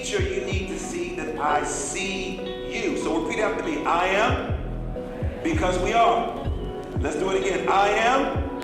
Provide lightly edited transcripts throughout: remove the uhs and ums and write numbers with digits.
teacher, you need to see that I see you. So repeat after me. I am because we are. Let's do it again. I am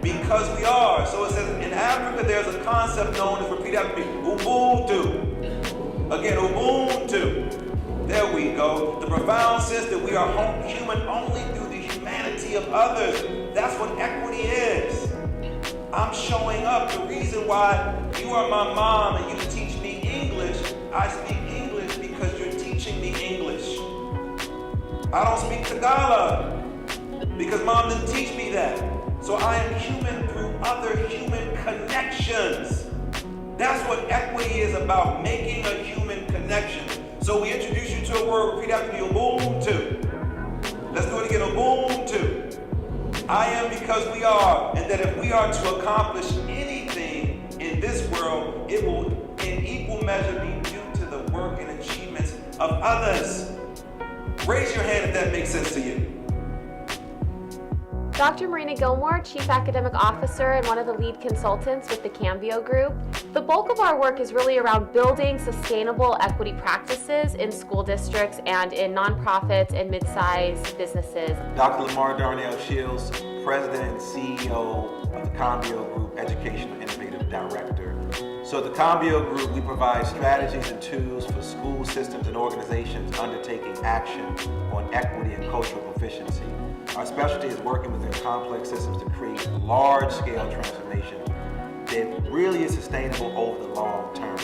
because we are. So it says in Africa there's a concept known as, repeat after me, Ubuntu. Again, Ubuntu. There we go. The profound sense that we are human only through the humanity of others. That's what equity is. I'm showing up. The reason why you are my mom and you teach me English, I speak English because you're teaching me English. I don't speak Tagalog because mom didn't teach me that. So I am human through other human connections. That's what equity is about, making a human connection. So we introduce you to a word, repeat after me, Ubuntu. Let's do it again, Ubuntu. I am because we are, and that if we are to accomplish anything in this world, it will in equal measure be due to the work and achievements of others. Raise your hand if that makes sense to you. Dr. Marina Gilmore, Chief Academic Officer and one of the lead consultants with the Cambio Group. The bulk of our work is really around building sustainable equity practices in school districts and in nonprofits and mid-sized businesses. Dr. Lamar Darnell Shields, President and CEO of the Cambio Group, Educational Innovative Director. So at the Cambio Group, we provide strategies and tools for school systems and organizations undertaking action on equity and cultural proficiency. Our specialty is working within complex systems to create large-scale transformation that really is sustainable over the long term.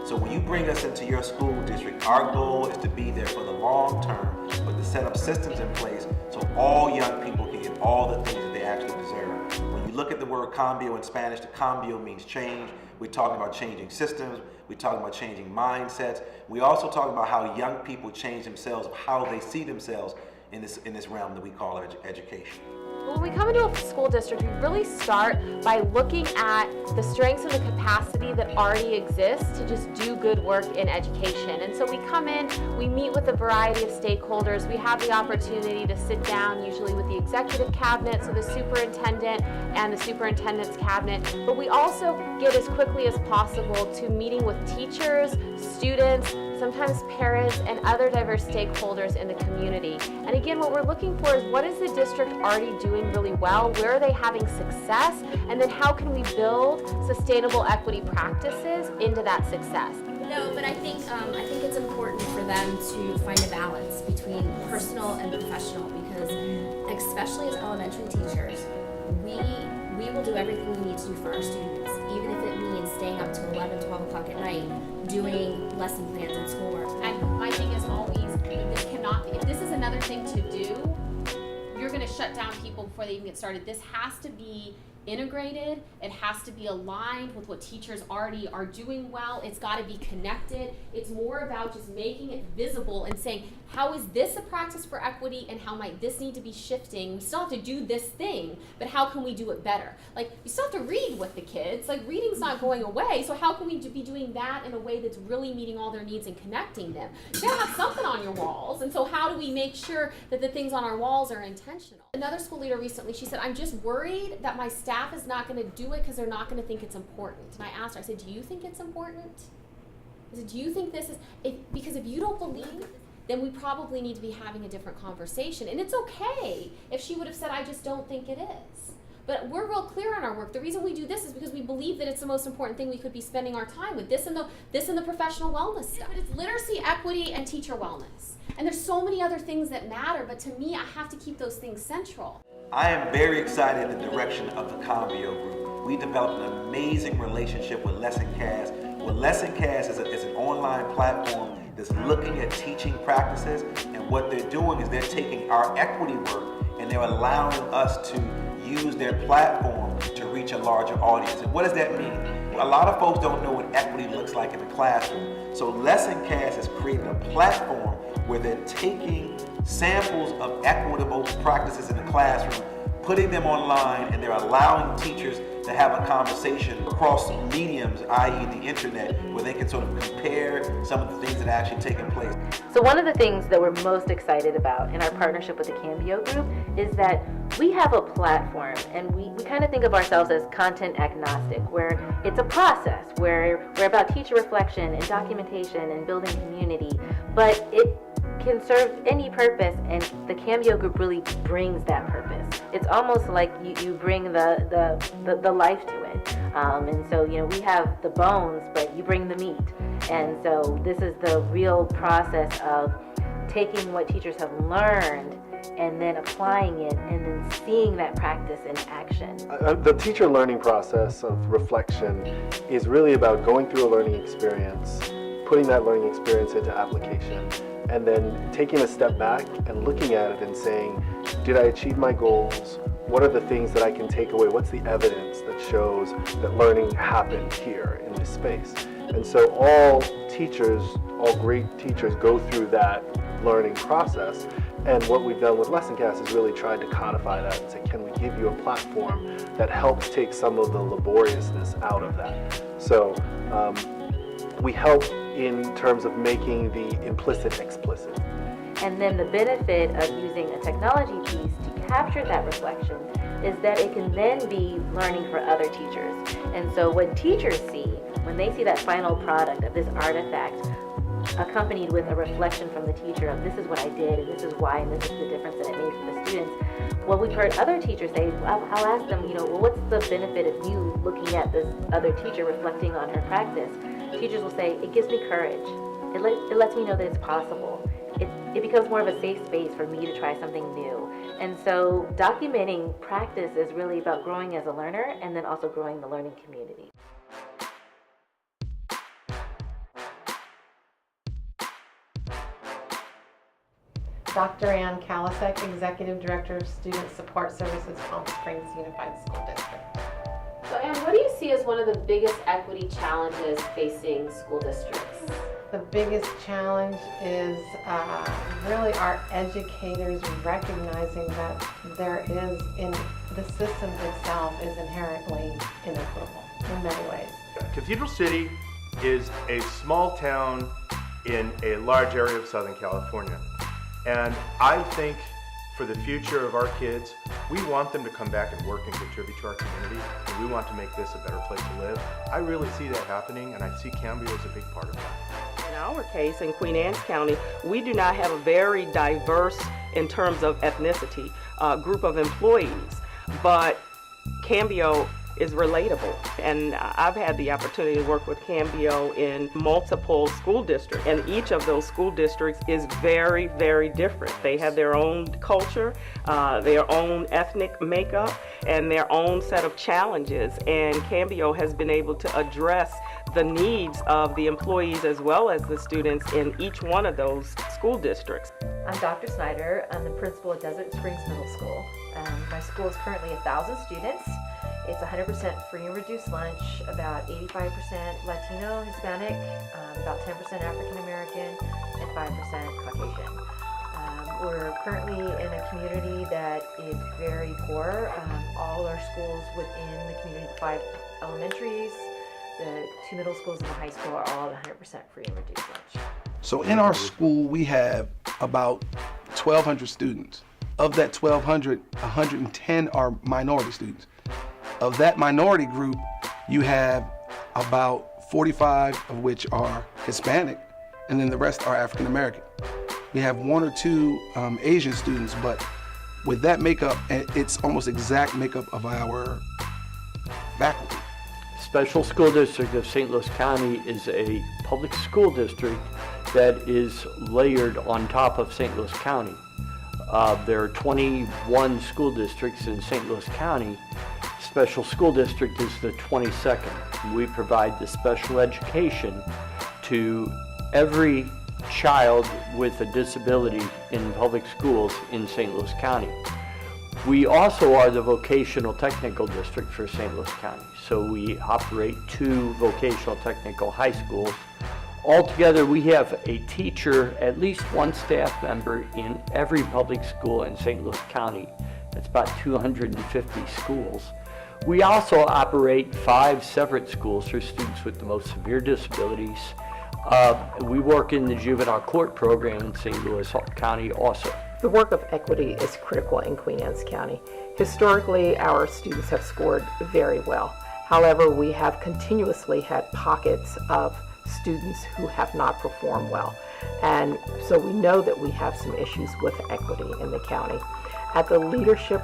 So when you bring us into your school district, our goal is to be there for the long term, but to set up systems in place so all young people can get all the things that they actually deserve. When you look at the word cambio in Spanish, the cambio means change. We're talking about changing systems. We're talking about changing mindsets. We also talk about how young people change themselves, how they see themselves in this realm that we call education. When we come into a school district, we really start by looking at the strengths and the capacity that already exists to just do good work in education. And so we come in, we meet with a variety of stakeholders. We have the opportunity to sit down, usually with the executive cabinet, so the superintendent and the superintendent's cabinet. But we also get as quickly as possible to meeting with teachers, students, sometimes parents, and other diverse stakeholders in the community. And again, what we're looking for is what is the district already doing really well? Where are they having success? And then how can we build sustainable equity practices into that success? No, but I think it's important for them to find a balance between personal and professional, because especially as elementary teachers, we will do everything we need to do for our students, even if it means staying up till 11, 12 o'clock at night, doing lesson plans and schoolwork. And my thing is always, if this is another thing to do, you're going to shut down people before they even get started. This has to be integrated. It has to be aligned with what teachers already are doing well. It's got to be connected. It's more about just making it visible and saying, how is this a practice for equity and how might this need to be shifting? We still have to do this thing, but how can we do it better? Like, you still have to read with the kids. Like, reading's not going away, so how can we be doing that in a way that's really meeting all their needs and connecting them? You gotta have something on your walls, and so how do we make sure that the things on our walls are intentional? Another school leader recently, she said, I'm just worried that my staff is not gonna do it because they're not gonna think it's important. And I asked her, I said, do you think it's important? I said, do you think this is, because if you don't believe, then we probably need to be having a different conversation. And it's okay if she would have said, I just don't think it is. But we're real clear on our work. The reason we do this is because we believe that it's the most important thing we could be spending our time with, this and the professional wellness stuff. But it's literacy, equity, and teacher wellness. And there's so many other things that matter, but to me, I have to keep those things central. I am very excited in the direction of the Cambio Group. We developed an amazing relationship with LessonCast. Well, LessonCast is an online platform that's looking at teaching practices, and what they're doing is they're taking our equity work and they're allowing us to use their platform to reach a larger audience. And what does that mean? A lot of folks don't know what equity looks like in the classroom. So LessonCast has created a platform where they're taking samples of equitable practices in the classroom, putting them online, and they're allowing teachers to have a conversation across mediums, i.e. the internet, where they can sort of compare some of the things that are actually taking place. So one of the things that we're most excited about in our partnership with the Cambio Group is that we have a platform, and we kind of think of ourselves as content agnostic, where it's a process, where we're about teacher reflection and documentation and building community, but it can serve any purpose, and the Cambio Group really brings that purpose. It's almost like you bring the life to it. And so, we have the bones, but you bring the meat. And so this is the real process of taking what teachers have learned and then applying it and then seeing that practice in action. The teacher learning process of reflection is really about going through a learning experience, putting that learning experience into application, and then taking a step back and looking at it and saying, did I achieve my goals? What are the things that I can take away? What's the evidence that shows that learning happened here in this space? And so all teachers, all great teachers go through that learning process. And what we've done with LessonCast is really tried to codify that and say, can we give you a platform that helps take some of the laboriousness out of that? So we help in terms of making the implicit explicit. And then the benefit of using a technology piece to capture that reflection is that it can then be learning for other teachers. And so when teachers see, when they see that final product of this artifact accompanied with a reflection from the teacher of this is what I did and this is why and this is the difference that it made for the students, what we've heard other teachers say, I'll ask them, well, what's the benefit of you looking at this other teacher reflecting on her practice? Teachers will say, it gives me courage. It lets me know that it's possible. It becomes more of a safe space for me to try something new. And so documenting practice is really about growing as a learner and then also growing the learning community. Dr. Ann Kalasek, Executive Director of Student Support Services, Palm Springs Unified School District. So Ann, what do you see as one of the biggest equity challenges facing school districts? The biggest challenge is really our educators recognizing that there is, in the system itself, is inherently inequitable in many ways. Cathedral City is a small town in a large area of Southern California. And I think for the future of our kids, we want them to come back and work and contribute to our community, and we want to make this a better place to live. I really see that happening, and I see Cambio as a big part of that. In our case, in Queen Anne's County, we do not have a very diverse, in terms of ethnicity, group of employees, but Cambio is relatable. And I've had the opportunity to work with Cambio in multiple school districts, and each of those school districts is very, very different. They have their own culture, their own ethnic makeup, and their own set of challenges, and Cambio has been able to address the needs of the employees as well as the students in each one of those school districts. I'm Dr. Snyder. I'm the principal at Desert Springs Middle School. My school is currently 1,000 students. It's 100% free and reduced lunch, about 85% Latino, Hispanic, about 10% African American, and 5% Caucasian. We're currently in a community that is very poor. All our schools within the community, the 5 elementaries, the 2 middle schools, and the high school are all at 100% free and reduced lunch. So in our school, we have about 1,200 students. Of that 1,200, 110 are minority students. Of that minority group, you have about 45 of which are Hispanic, and then the rest are African American. We have 1 or 2 Asian students, but with that makeup, it's almost exact makeup of our faculty. Special School District of St. Louis County is a public school district that is layered on top of St. Louis County. There are 21 school districts in St. Louis County. Special School District is the 22nd. We provide the special education to every child with a disability in public schools in St. Louis County. We also are the vocational technical district for St. Louis County. So we operate 2 vocational technical high schools. Altogether, we have a teacher, at least 1 staff member in every public school in St. Louis County. That's about 250 schools. We also operate 5 separate schools for students with the most severe disabilities. We work in the juvenile court program in St. Louis County also. The work of equity is critical in Queen Anne's County. Historically, our students have scored very well. However, we have continuously had pockets of students who have not performed well. And so we know that we have some issues with equity in the county. At the leadership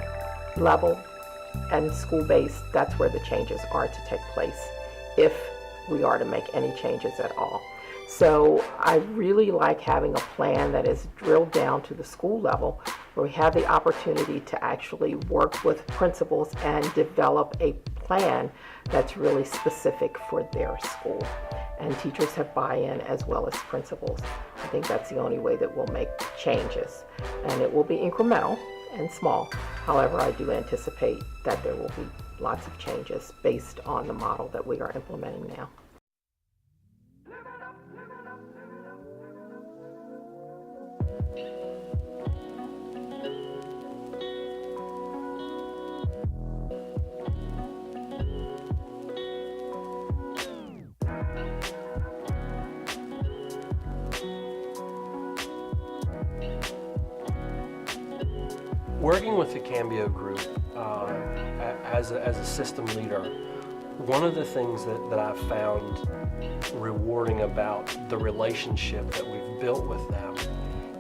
level and school-based, that's where the changes are to take place, if we are to make any changes at all. So I really like having a plan that is drilled down to the school level, where we have the opportunity to actually work with principals and develop a plan that's really specific for their school. And teachers have buy-in as well as principals. I think that's the only way that we'll make changes. And it will be incremental and small. However, I do anticipate that there will be lots of changes based on the model that we are implementing now. Working with the Cambio Group as a system leader, one of the things that I've found rewarding about the relationship that we've built with them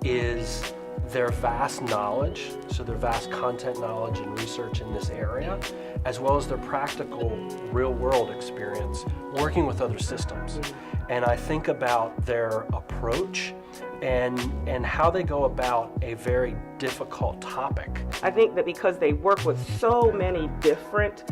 is their vast knowledge, so their vast content knowledge and research in this area, as well as their practical real-world experience working with other systems. And I think about their approach and how they go about a very difficult topic. I think that because they work with so many different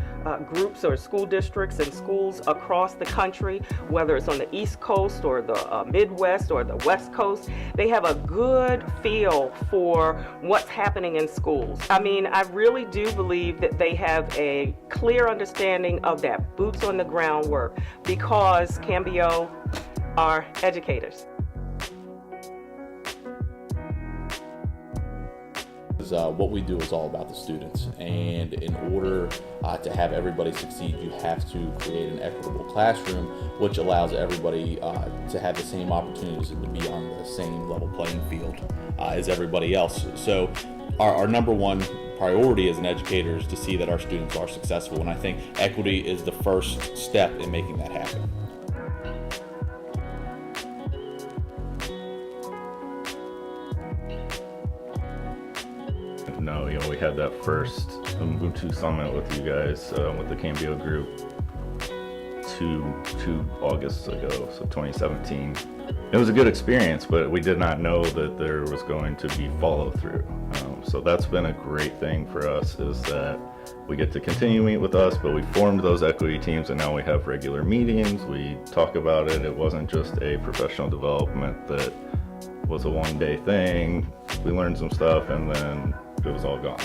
groups or school districts and schools across the country, whether it's on the East Coast or the Midwest or the West Coast, they have a good feel for what's happening in schools. I mean, I really do believe that they have a clear understanding of that boots on the ground work, because Cambio are educators. What we do is all about the students, and in order to have everybody succeed, you have to create an equitable classroom which allows everybody to have the same opportunities and to be on the same level playing field as everybody else. So our number one priority as an educator is to see that our students are successful, and I think equity is the first step in making that happen. No, we had that first Ubuntu Summit with you guys, with the Cambio Group, two Augusts ago, so 2017. It was a good experience, but we did not know that there was going to be follow-through. So that's been a great thing for us, is that we get to continue to meet with us, but we formed those equity teams, and now we have regular meetings. We talk about it. It wasn't just a professional development that was a one-day thing. We learned some stuff, and then it was all gone.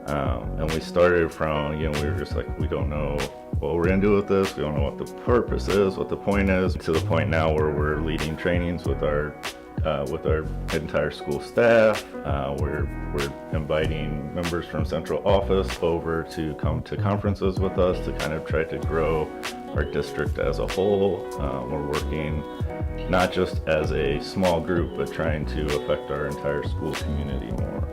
And we started from, we were just like, we don't know what we're gonna do with this. We don't know what the purpose is, what the point is, to the point now where we're leading trainings with our entire school staff. We're inviting members from central office over to come to conferences with us to kind of try to grow our district as a whole. We're working not just as a small group, but trying to affect our entire school community more.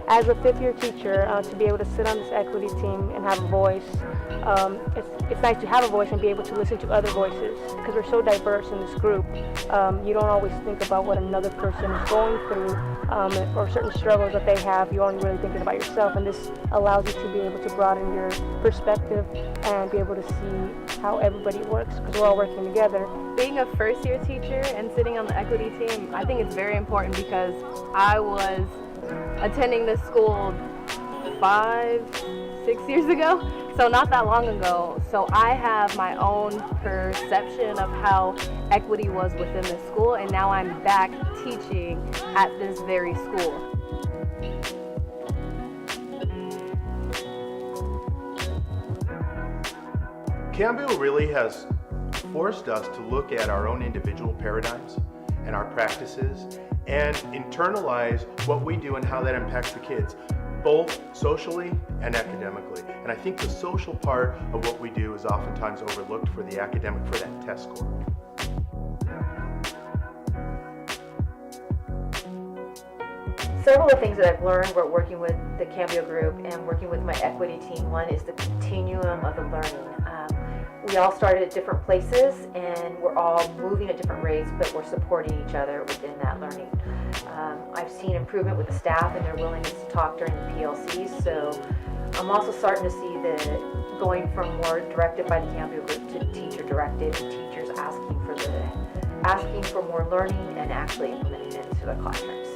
As a fifth-year teacher, to be able to sit on this equity team and have a voice, it's nice to have a voice and be able to listen to other voices, because we're so diverse in this group. You don't always think about what another person is going through, or certain struggles that they have. You're only really thinking about yourself, and this allows you to be able to broaden your perspective and be able to see how everybody works, because we're all working together. Being a first-year teacher and sitting on the equity team, I think it's very important, because I was attending this school 5-6 years ago, so not that long ago. So I have my own perception of how equity was within the school, and now I'm back teaching at this very school. Cambio really has forced us to look at our own individual paradigms and our practices and internalize what we do and how that impacts the kids, both socially and academically. And I think the social part of what we do is oftentimes overlooked for the academic, for that test score. Several of the things that I've learned while working with the Cambio Group and working with my equity team, one is the continuum of the learning. We all started at different places and we're all moving at different rates, but we're supporting each other within that learning. I've seen improvement with the staff and their willingness to talk during the PLCs, so I'm also starting to see the going from more directed by the Cambio Group to teacher directed, and teachers asking for more learning and actually implementing it into their classrooms.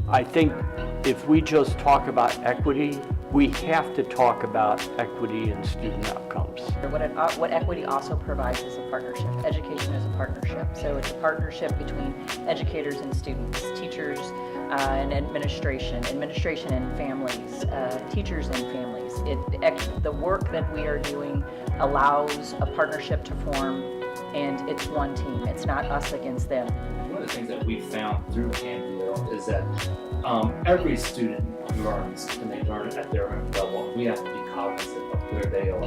I think if we just talk about equity, we have to talk about equity in student outcomes. What equity also provides is a partnership. Education is a partnership. So it's a partnership between educators and students, teachers and administration and families, teachers and families. The work that we are doing allows a partnership to form, and it's one team. It's not us against them. One of the things that we've found through Cambio is that every student learns, and they learn at their own level. We have to be cognizant of where they are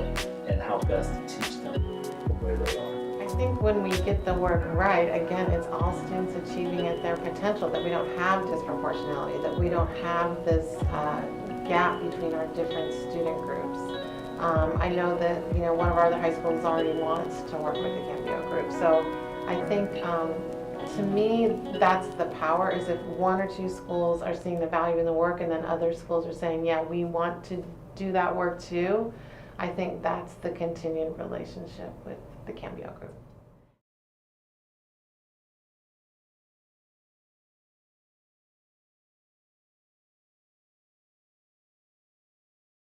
and how best to teach them from where they are. I think when we get the work right, again, it's all students achieving at their potential, that we don't have disproportionality, that we don't have this gap between our different student groups. I know that one of our other high schools already wants to work with the Cambio Group, so I think to me that's the power, is if one or two schools are seeing the value in the work and then other schools are saying, yeah, we want to do that work too. I think that's the continued relationship with the Cambio Group.